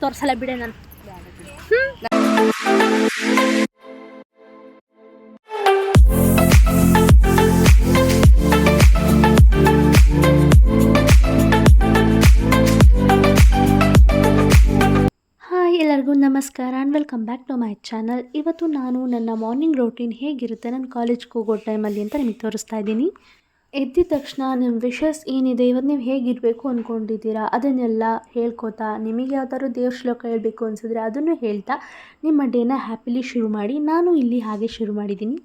ತೋರಿಸಲ್ಲ ಬಿಡೆ ನಾನು. ಎಲ್ಲರಿಗೂ ನಮಸ್ಕಾರ and welcome back to my channel. ಇವತ್ತು ನಾನು ನನ್ನ ಮಾರ್ನಿಂಗ್ ರೂಟೀನ್ ಹೇಗಿರುತ್ತೆ ನನ್ನ ಕಾಲೇಜ್ಗೆ ಹೋಗೋ ಟೈಮಲ್ಲಿ ಅಂತ ನಿಮಗೆ ತೋರಿಸ್ತಾ ಇದ್ದೀನಿ. ಎದ್ದಿದ ತಕ್ಷಣ ನಿಮ್ಮ ವಿಷಸ್ ಏನಿದೆ, ಇವತ್ತು ನೀವು ಹೇಗಿರಬೇಕು ಅಂದ್ಕೊಂಡಿದ್ದೀರಾ ಅದನ್ನೆಲ್ಲ ಹೇಳ್ಕೊತಾ, ನಿಮಗೆ ಯಾವ್ದಾದ್ರು ದೇವ್ರ ಶ್ಲೋಕ ಹೇಳಬೇಕು ಅನಿಸಿದ್ರೆ ಅದನ್ನು ಹೇಳ್ತಾ ನಿಮ್ಮ ಡೇನ ಹ್ಯಾಪಿಲಿ ಶುರು ಮಾಡಿ. ನಾನು ಇಲ್ಲಿ ಹಾಗೆ ಶುರು ಮಾಡಿದ್ದೀನಿ.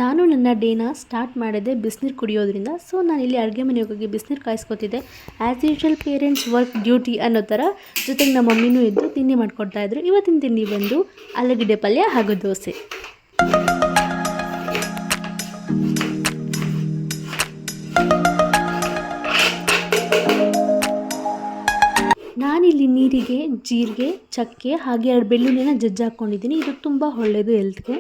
ನಾನು ನನ್ನ ಡೇನ ಸ್ಟಾರ್ಟ್ ಮಾಡಿದೆ ಬಿಸಿನೀರು ಕುಡಿಯೋದ್ರಿಂದ. ಸೊ ನಾನಿಲ್ಲಿ ಅಡುಗೆ ಮನೆಗೆ ಹೋಗಿ ಬಿಸಿನೀರು ಕಾಯಿಸ್ಕೊತಿದ್ದೆ. As usual parents work duty ಅನ್ನೋ ಥರ. ಜೊತೆಗೆ ನಮ್ಮ ಮಮ್ಮಿನೂ ಇದ್ದು ತಿಂಡಿ ಮಾಡ್ಕೊಡ್ತಾಯಿದ್ರು. ಇವತ್ತಿನ ತಿಂಡಿ ಬಂದು ಆಲೂಗಡ್ಡೆ ಪಲ್ಯ ಹಾಗೂ ದೋಸೆ. ನಾನಿಲ್ಲಿ ನೀರಿಗೆ ಜೀರಿಗೆ, ಚಕ್ಕೆ ಹಾಗೆ 2 ಬೆಳ್ಳುಳ್ಳಿನ ಜಜ್ಜಿ ಹಾಕ್ಕೊಂಡಿದ್ದೀನಿ. ಇದು ತುಂಬ ಒಳ್ಳೆಯದು ಹೆಲ್ತ್ಗೆ.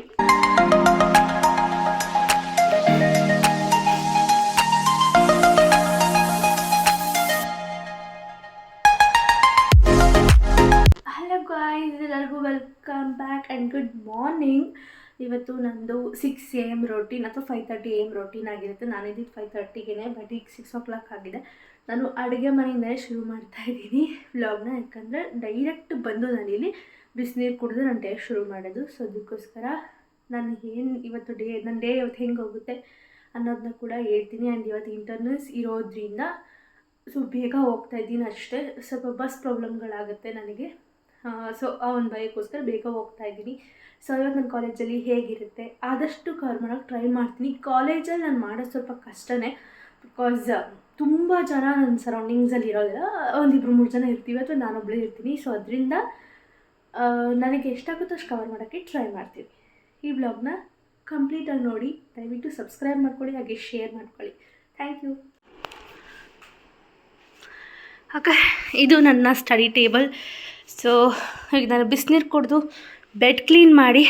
ಎಲ್ಲರಿಗೂ welcome back and good morning. ಇವತ್ತು ನಂದು 6 AM ರೊಟೀನ್ ಅಥವಾ 5:30 AM ರೊಟೀನ್ ಆಗಿರುತ್ತೆ. ನಾನಿದ್ದು 5:30ಗೆ, ಬಟ್ ಈಗ 6 o'clock ಆಗಿದೆ. ನಾನು ಅಡುಗೆ ಮನೆಯಿಂದಲೇ ಶುರು ಮಾಡ್ತಾಯಿದ್ದೀನಿ ವ್ಲಾಗ್ನ. ಯಾಕಂದರೆ ಡೈರೆಕ್ಟ್ ಬಂದು ನಾನಿಲ್ಲಿ ಬಿಸಿನೀರು ಕುಡಿದು ನಾನು ಡೇ ಶುರು ಮಾಡೋದು. ಸೊ ಅದಕ್ಕೋಸ್ಕರ ನಾನು ಇವತ್ತು ನನ್ನ ಡೇ ಇವತ್ತು ಹೆಂಗೆ ಹೋಗುತ್ತೆ ಅನ್ನೋದನ್ನ ಕೂಡ ಹೇಳ್ತೀನಿ. ಆ್ಯಂಡ್ ಇವತ್ತು ಇಂಟರ್ನಲ್ಸ್ ಇರೋದ್ರಿಂದ ಸೊ ಬೇಗ ಹೋಗ್ತಾಯಿದ್ದೀನಿ ಅಷ್ಟೇ. ಸ್ವಲ್ಪ ಬಸ್ ಪ್ರಾಬ್ಲಮ್ಗಳಾಗುತ್ತೆ ನನಗೆ. ಸೊ ಆ ಒಂದು ಭಯಕ್ಕೋಸ್ಕರ ಬೇಗ ಹೋಗ್ತಾ ಇದ್ದೀನಿ. ಸೊ ಇವತ್ತು ನನ್ನ ಕಾಲೇಜಲ್ಲಿ ಹೇಗಿರುತ್ತೆ ಆದಷ್ಟು ಕವರ್ ಮಾಡೋಕ್ಕೆ ಟ್ರೈ ಮಾಡ್ತೀನಿ. ಕಾಲೇಜಲ್ಲಿ ನಾನು ಮಾಡೋದು ಸ್ವಲ್ಪ ಕಷ್ಟನೇ, ಬಿಕಾಸ್ ತುಂಬ ಜನ ನನ್ನ ಸರೌಂಡಿಂಗ್ಸಲ್ಲಿ ಇರೋದಿಲ್ಲ. 1-2-3 ಜನ ಇರ್ತೀವಿ ಅಥವಾ ನಾನೊಬ್ಬಳೇ ಇರ್ತೀನಿ. ಸೊ ಅದರಿಂದ ನನಗೆ ಎಷ್ಟಾಗುತ್ತೋ ಅಷ್ಟು ಕವರ್ ಮಾಡೋಕ್ಕೆ ಟ್ರೈ ಮಾಡ್ತೀನಿ. ಈ ಬ್ಲಾಗ್ನ ಕಂಪ್ಲೀಟಾಗಿ ನೋಡಿ. ದಯವಿಟ್ಟು ಸಬ್ಸ್ಕ್ರೈಬ್ ಮಾಡ್ಕೊಳ್ಳಿ, ಹಾಗೆ ಶೇರ್ ಮಾಡ್ಕೊಳ್ಳಿ. Thank you. ಓಕೆ, ಇದು ನನ್ನ ಸ್ಟಡಿ ಟೇಬಲ್. ಸೊ ಈಗ ನಾನು ಬಿಸಿನೀರು ಕುಡಿದು ಬೆಡ್ ಕ್ಲೀನ್ ಮಾಡಿ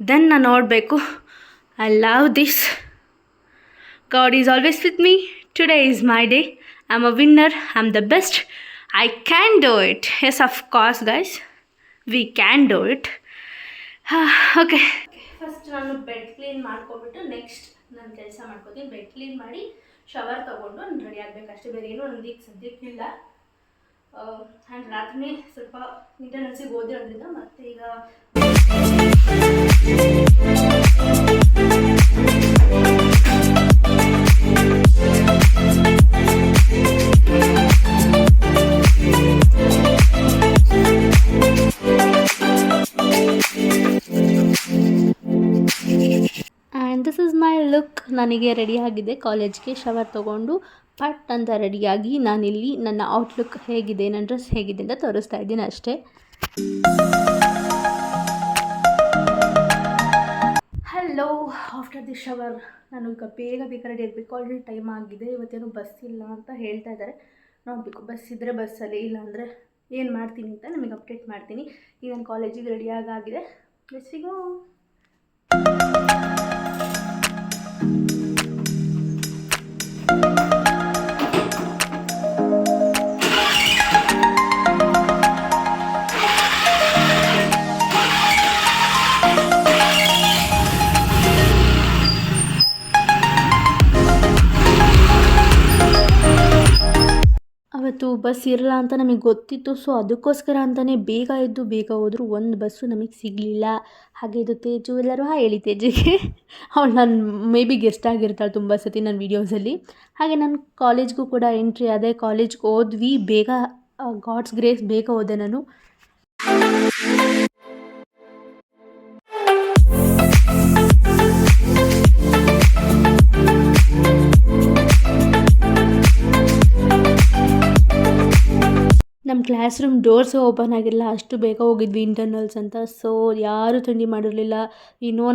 ದೆನ್ ನಾನು ನೋಡಬೇಕು. I love this. God is always with me. Today is my day. I am a winner. I am the best. I can do it. Yes, of course guys, we can do it. Okay, first ನಾನು bed clean ಮಾಡ್ಕೊಬಿಟ್ಟು next ನಾನು ಕೆಲಸ ಮಾಡ್ಕೋತೀನಿ. Bed clean ಮಾಡಿ shower ತೊಗೊಂಡು ನಾನು ready ಆಗಬೇಕಷ್ಟೇ. ಬೇರೆ ಏನೂ ನನಗೆ ಈಗ ಸದ್ಯಕ್ಕಿಲ್ಲ. ಆ್ಯಂಡ್ ರಾತ್ರಿ ಸ್ವಲ್ಪ ಇಂಟರ್ನಲ್ಸಿಗೆ ಓದಿರೋದ್ರಿಂದ ಮತ್ತೆ ಈಗ and this is my look. ನನಗೆ ರೆಡಿಯಾಗಿದೆ ಕಾಲೇಜ್ಗೆ. ಶವರ್ ತೊಗೊಂಡು ಪಟ್ ಅಂತ ರೆಡಿಯಾಗಿ ನಾನಿಲ್ಲಿ ನನ್ನ ಔಟ್ಲುಕ್ ಹೇಗಿದೆ, ನನ್ನ ಡ್ರೆಸ್ ಹೇಗಿದೆ ಅಂತ ತೋರಿಸ್ತಾ ಇದ್ದೀನಿ ಅಷ್ಟೇ. ಹಲೋ, ಆಫ್ಟರ್ ದಿ ಶವರ್ ನಾನು ಈಗ ಬೇಗ ರೆಡಿ ಆಗಬೇಕು. ಆಲ್ರೆಡಿ ಟೈಮ್ ಆಗಿದೆ. ಇವತ್ತೇನು ಬಸ್ ಇಲ್ಲ ಅಂತ ಹೇಳ್ತಾ ಇದ್ದಾರೆ. ನೋಡಬೇಕು, ಬಸ್ ಇದ್ದರೆ ಬಸ್ಸಲ್ಲಿ, ಇಲ್ಲಾಂದರೆ ಏನು ಮಾಡ್ತೀನಿ ಅಂತ ನಿಮಗೆ ಅಪ್ಡೇಟ್ ಮಾಡ್ತೀನಿ. ಈಗ ನಾನು ಕಾಲೇಜಿಗೆ ರೆಡಿಯಾಗಿದೆ. Let's go. ಅವತ್ತು ಬಸ್ ಇರಲ್ಲ ಅಂತ ನಮಗೆ ಗೊತ್ತಿತ್ತು. ಸೊ ಅದಕ್ಕೋಸ್ಕರ ಅಂತಲೇ ಬೇಗ ಎದ್ದು ಬೇಗ ಹೋದರೂ ಒಂದು ಬಸ್ಸು ನಮಗೆ ಸಿಗಲಿಲ್ಲ. ಹಾಗೆ ಇದು ತೇಜು. ಎಲ್ಲರೂ ಹೇಳಿ ತೇಜಿಗೆ. ಅವಳು ನಾನು ಮೇ ಬಿ ಗೆಸ್ಟ್ ಆಗಿರ್ತಾಳೆ ತುಂಬ ಸತಿ ನನ್ನ ವೀಡಿಯೋಸಲ್ಲಿ. ಹಾಗೆ ನಾನು ಕಾಲೇಜ್ಗೂ ಕೂಡ ಎಂಟ್ರಿ ಆದೆ. ಕಾಲೇಜ್ಗೆ ಹೋದ್ವಿ ಬೇಗ. ಗಾಡ್ಸ್ ಗ್ರೇಸ್ ಬೇಗ ಹೋದೆ ನಾನು. ನಮ್ಮ ಕ್ಲಾಸ್ ರೂಮ್ ಡೋರ್ಸು ಓಪನ್ ಆಗಿಲ್ಲ, ಅಷ್ಟು ಬೇಗ ಹೋಗಿದ್ವಿ ಇಂಟರ್ನಲ್ಸ್ ಅಂತ. ಸೊ ಯಾರೂ ತಿಂಡಿ ಮಾಡಿರಲಿಲ್ಲ.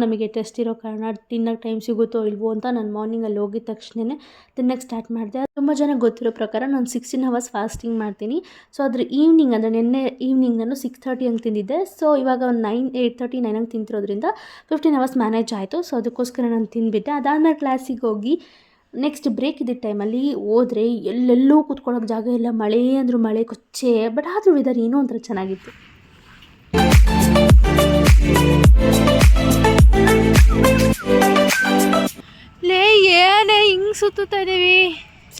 ನಮಗೆ ಟೆಸ್ಟ್ ಇರೋ ಕಾರಣ ತಿನ್ನೋಕ್ಕೆ ಟೈಮ್ ಸಿಗುತ್ತೋ ಇಲ್ವೋ ಅಂತ ನಾನು ಮಾರ್ನಿಂಗ್ ಅಲ್ಲಿ ಹೋಗಿದ ತಕ್ಷಣವೇ ತಿನ್ನೋಕ್ಕೆ ಸ್ಟಾರ್ಟ್ ಮಾಡಿದೆ. ತುಂಬ ಜನ ಗೊತ್ತಿರೋ ಪ್ರಕಾರ ನಾನು 16 hours ಫಾಸ್ಟಿಂಗ್ ಮಾಡ್ತೀನಿ. ಸೊ ಅದ್ರ ಈವ್ನಿಂಗ್ ಅಂದರೆ ನಿನ್ನೆ ಈವ್ನಿಂಗ್ ನಾನು 6:30 ಹಂಗೆ ತಿಂದಿದ್ದೆ. ಸೊ ಇವಾಗ ಒಂದು 8:30 9 ಹಂಗೆ ತಿಂತಿರೋದ್ರಿಂದ 15 hours ಮ್ಯಾನೇಜ್ ಆಯಿತು. ಸೊ ಅದಕ್ಕೋಸ್ಕರ ನಾನು ತಿಂದುಬಿಟ್ಟೆ. ಅದಾದಮೇಲೆ ಕ್ಲಾಸಿಗೆ ಹೋಗಿ ನೆಕ್ಸ್ಟ್ ಬ್ರೇಕ್ ಇದ್ದ ಟೈಮಲ್ಲಿ ಹೋದರೆ ಎಲ್ಲೆಲ್ಲೂ ಕೂತ್ಕೊಳ್ಳೋಕೆ ಜಾಗ ಇಲ್ಲ. ಮಳೆ ಅಂದರೂ ಮಳೆ ಕೊಚ್ಚೆ, ಬಟ್ ಆದರೂ ವೆದರ್ ಏನೋ ಒಂಥರ ಚೆನ್ನಾಗಿತ್ತು. ಲೇ ಏನೇ ಹಿಂಗೆ ಸುತ್ತುತ್ತಾ ಇದ್ದೀವಿ,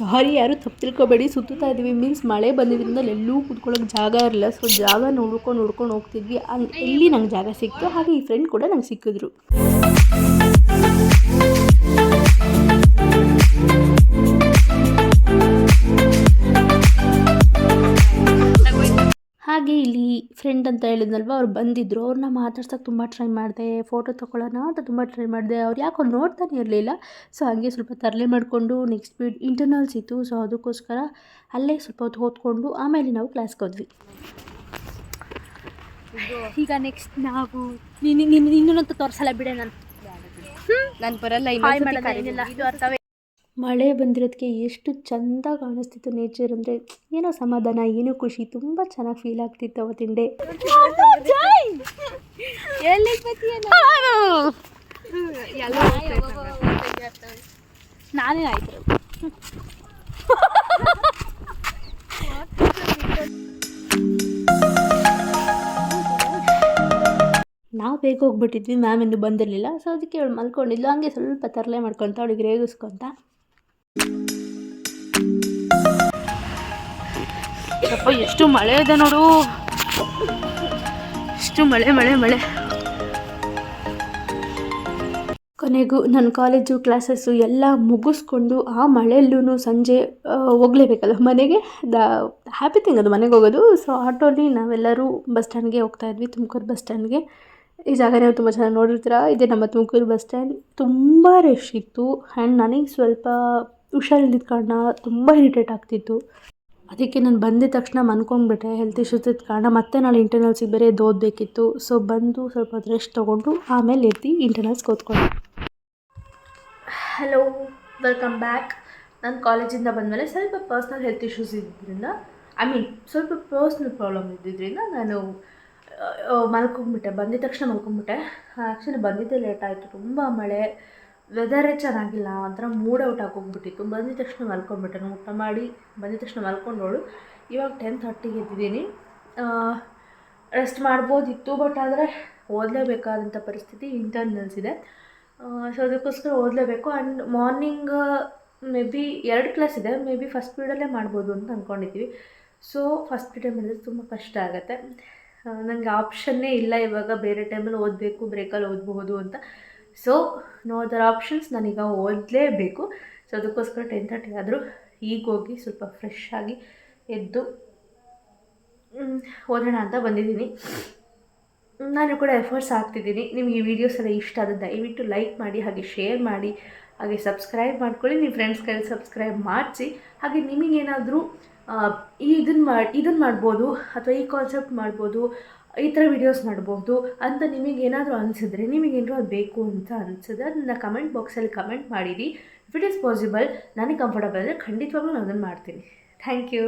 ಸಾರಿ ಯಾರು ತಪ್ಪು ತಿಳ್ಕೊಬೇಡಿ. ಸುತ್ತುತ್ತಾ ಇದ್ದೀವಿ ಮೀನ್ಸ್ ಮಳೆ ಬಂದಿದ್ದರಿಂದ ಎಲ್ಲೂ ಕೂತ್ಕೊಳ್ಳೋಕೆ ಜಾಗ ಇರಲಿಲ್ಲ. ಸೊ ಜಾಗ ನೋಡ್ಕೊಂಡು ಹೋಗ್ತಿದ್ವಿ. ಇಲ್ಲಿ ನಂಗೆ ಜಾಗ ಸಿಕ್ತು. ಹಾಗೆ ಈ ಫ್ರೆಂಡ್ ಕೂಡ ನಂಗೆ ಸಿಕ್ಕಿದ್ರು. ಹಾಗೆ ಇಲ್ಲಿ ಫ್ರೆಂಡ್ ಅಂತ ಹೇಳಿದ್ನಲ್ವ, ಅವ್ರು ಬಂದಿದ್ದರು. ಅವ್ರನ್ನ ಮಾತಾಡ್ಸೋಕ್ಕೆ ತುಂಬ ಟ್ರೈ ಮಾಡಿದೆ, ಫೋಟೋ ತೊಗೊಳ್ಳೋಣ ಅಂತ ತುಂಬ ಟ್ರೈ ಮಾಡಿದೆ. ಅವ್ರು ಯಾಕೋ ನೋಡ್ತಾನೆ ಇರಲಿಲ್ಲ. ಸೊ ಹಾಗೆ ಸ್ವಲ್ಪ ತರಲೆ ಮಾಡಿಕೊಂಡು ನೆಕ್ಸ್ಟ್ ಇಂಟರ್ನಲ್ಸ್ ಇತ್ತು. ಸೊ ಅದಕ್ಕೋಸ್ಕರ ಅಲ್ಲೇ ಸ್ವಲ್ಪ ಹೊತ್ತು ಓದ್ಕೊಂಡು ಆಮೇಲೆ ನಾವು ಕ್ಲಾಸ್ಗೆ ಹೋದ್ವಿ. ಈಗ ನೆಕ್ಸ್ಟ್ ನಾವು ಇನ್ನೊಂದು ತೋರಿಸಲ್ಲ ಬಿಡೆ, ನಾನು ಬರಲ್ಲ. ಮಳೆ ಬಂದಿರೋದಕ್ಕೆ ಎಷ್ಟು ಚೆಂದ ಕಾಣಿಸ್ತಿತ್ತು ನೇಚರ್. ಅಂದರೆ ಏನೋ ಸಮಾಧಾನ, ಏನೋ ಖುಷಿ, ತುಂಬ ಚೆನ್ನಾಗಿ ಫೀಲ್ ಆಗ್ತಿತ್ತು ಅವತ್ತಿನ ಡೇ. ನಾನೇ ಆಯ್ತು. ನಾವು ಬೇಗ ಹೋಗ್ಬಿಟ್ಟಿದ್ವಿ, ಮ್ಯಾಮ್ ಇನ್ನೂ ಬಂದಿರಲಿಲ್ಲ. ಸೊ ಅದಕ್ಕೆ ಅವಳು ಮಲ್ಕೊಂಡಿದ್ಲು. ಹಂಗೆ ಸ್ವಲ್ಪ ತರಲೆ ಮಾಡ್ಕೊತ ಅವಳಿಗೆ ರೇಗಿಸ್ಕೊತ ಅಪ್ಪ ಎಷ್ಟು ಮಳೆ ಇದೆ ನೋಡು, ಎಷ್ಟು ಮಳೆ. ಕೊನೆಗೂ ನನ್ನ ಕಾಲೇಜು ಕ್ಲಾಸಸ್ಸು ಎಲ್ಲ ಮುಗಿಸ್ಕೊಂಡು ಆ ಮಳೆಯಲ್ಲೂ ಸಂಜೆ ಹೋಗಲೇಬೇಕಲ್ಲ ಮನೆಗೆ. ಹ್ಯಾಪಿ ಥಿಂಗ್ ಅದು ಮನೆಗೆ ಹೋಗೋದು. ಸೊ ಆಟೋಲಿ ನಾವೆಲ್ಲರೂ ಬಸ್ ಸ್ಟ್ಯಾಂಡ್ಗೆ ಹೋಗ್ತಾಯಿದ್ವಿ, ತುಮಕೂರು ಬಸ್ ಸ್ಟ್ಯಾಂಡ್ಗೆ. ಈ ಜಾಗ ನೀವು ತುಂಬ ಚೆನ್ನಾಗಿ ನೋಡಿರ್ತೀರ. ಇದೇ ನಮ್ಮ ತುಮಕೂರು ಬಸ್ ಸ್ಟ್ಯಾಂಡ್. ತುಂಬ ರಶ್ ಇತ್ತು. ಆ್ಯಂಡ್ ನನಗೆ ಸ್ವಲ್ಪ ಹುಷಾರಿಲ್ಲದ ಕಾರಣ ತುಂಬ ಇರಿಟೇಟ್ ಆಗ್ತಿತ್ತು. ಅದಕ್ಕೆ ನಾನು ಬಂದಿದ ತಕ್ಷಣ ಮನ್ಕೊಂಡ್ಬಿಟ್ಟೆ, ಹೆಲ್ತ್ ಇಶ್ಯೂಸ್ ಇದ್ದ ಕಾರಣ. ಮತ್ತೆ ನಾಳೆ ಇಂಟರ್ನಲ್ಸಿಗೆ ಬೇರೆ ಓದಬೇಕಿತ್ತು. ಸೊ ಬಂದು ಸ್ವಲ್ಪ ಹೊತ್ತು ರೆಸ್ಟ್ ತೊಗೊಂಡು ಆಮೇಲೆ ಎದ್ದು ಇಂಟರ್ನಲ್ಸ್ಗೆ ಓದ್ಕೊಂಡೆ. Hello, welcome back. ನಾನು ಕಾಲೇಜಿಂದ ಬಂದಮೇಲೆ ಸ್ವಲ್ಪ ಪರ್ಸ್ನಲ್ ಹೆಲ್ತ್ ಇಶ್ಯೂಸ್ ಇದ್ದಿದ್ದರಿಂದ, ಸ್ವಲ್ಪ ಪರ್ಸ್ನಲ್ ಪ್ರಾಬ್ಲಮ್ ಇದ್ದಿದ್ದರಿಂದ ನಾನು ಮಲ್ಕೊಂಡ್ಬಿಟ್ಟೆ. ಬಂದಿದ ತಕ್ಷಣ ಮಲ್ಕೊಂಡ್ಬಿಟ್ಟೆ. ಆ್ಯಕ್ಚುಲಿ ಬಂದಿದ್ದೇ ಲೇಟ್ ಆಯಿತು. ತುಂಬ ಮಳೆ, ವೆದರೇ ಚೆನ್ನಾಗಿಲ್ಲ, ಒಂಥರ ಮೂಡ್ ಔಟ್ ಆಗೋಗ್ಬಿಟ್ಟಿತ್ತು. ಬಂದಿದ ತಕ್ಷಣ ಮಲ್ಕೊಂಡ್ಬಿಟ್ಟೆ. ನಾನು ಊಟ ಮಾಡಿ ಬಂದಿದ ತಕ್ಷಣ ಮಲ್ಕೊಂಡೋಳು. ಇವಾಗ 10:30ಗೆ ಎದ್ದಿದ್ದೀನಿ. ರೆಸ್ಟ್ ಮಾಡ್ಬೋದಿತ್ತು, ಬಟ್ ಆದರೆ ಓದಲೇಬೇಕಾದಂಥ ಪರಿಸ್ಥಿತಿ. ಇಂಟರ್ನಲ್ಸ್ ಇದೆ. ಸೊ ಅದಕ್ಕೋಸ್ಕರ ಓದಲೇಬೇಕು. And morning maybe 2 class ಇದೆ. ಮೇ ಬಿ ಫಸ್ಟ್ ಪೀರಿಯಡಲ್ಲೇ ಮಾಡ್ಬೋದು ಅಂತ ಅಂದ್ಕೊಂಡಿದ್ದೀವಿ. ಸೊ ಫಸ್ಟ್ ಪೀರಿಯಡ್ ಮಾಡಿದ್ರೆ ತುಂಬ ಕಷ್ಟ ಆಗುತ್ತೆ. ನನಗೆ ಆಪ್ಷನ್ನೇ ಇಲ್ಲ ಇವಾಗ, ಬೇರೆ ಟೈಮಲ್ಲಿ ಓದಬೇಕು, ಬ್ರೇಕಲ್ಲಿ ಓದಬಹುದು ಅಂತ. ಸೊ ನೋ ಅದರ್ ಆಪ್ಷನ್ಸ್, ನಾನೀಗ ಓದಲೇಬೇಕು. ಸೊ ಅದಕ್ಕೋಸ್ಕರ 10:30 ಆದರೂ ಈಗ ಹೋಗಿ ಸ್ವಲ್ಪ ಫ್ರೆಶ್ ಆಗಿ ಎದ್ದು ಓದೋಣ ಅಂತ ಬಂದಿದ್ದೀನಿ. ನಾನು ಕೂಡ ಎಫರ್ಟ್ಸ್ ಹಾಕ್ತಿದ್ದೀನಿ. ನಿಮಗೆ ಈ ವಿಡಿಯೋಸ್ ಎಲ್ಲ ಇಷ್ಟ ಆದರೆ ದಯವಿಟ್ಟು ಲೈಕ್ ಮಾಡಿ, ಹಾಗೆ ಶೇರ್ ಮಾಡಿ, ಹಾಗೆ ಸಬ್ಸ್ಕ್ರೈಬ್ ಮಾಡ್ಕೊಳ್ಳಿ. ನಿಮ್ಮ ಫ್ರೆಂಡ್ಸ್ ಕೈಲಿ ಸಬ್ಸ್ಕ್ರೈಬ್ ಮಾಡಿಸಿ. ಹಾಗೆ ನಿಮಗೇನಾದರೂ ಇದನ್ನು ಮಾಡ್ಬೋದು ಅಥವಾ ಈ ಕಾನ್ಸೆಪ್ಟ್ ಮಾಡ್ಬೋದು, ಈ ಥರ ವೀಡಿಯೋಸ್ ಮಾಡ್ಬೋದು ಅಂತ ನಿಮಗೇನಾದರೂ ಅನಿಸಿದ್ರೆ, ನಿಮಗೇನಾದರೂ ಅದು ಬೇಕು ಅಂತ ಅನಿಸಿದ್ರೆ ಅದನ್ನು ಕಮೆಂಟ್ ಬಾಕ್ಸಲ್ಲಿ ಕಮೆಂಟ್ ಮಾಡಿರಿ. ಇಫ್ ಇಟ್ ಈಸ್ ಪಾಸಿಬಲ್, ನನಗೆ ಕಂಫರ್ಟಬಲ್ ಅಂದರೆ ಖಂಡಿತವಾಗ್ಲೂ ನಾನು ಅದನ್ನು ಮಾಡ್ತೀನಿ. Thank you.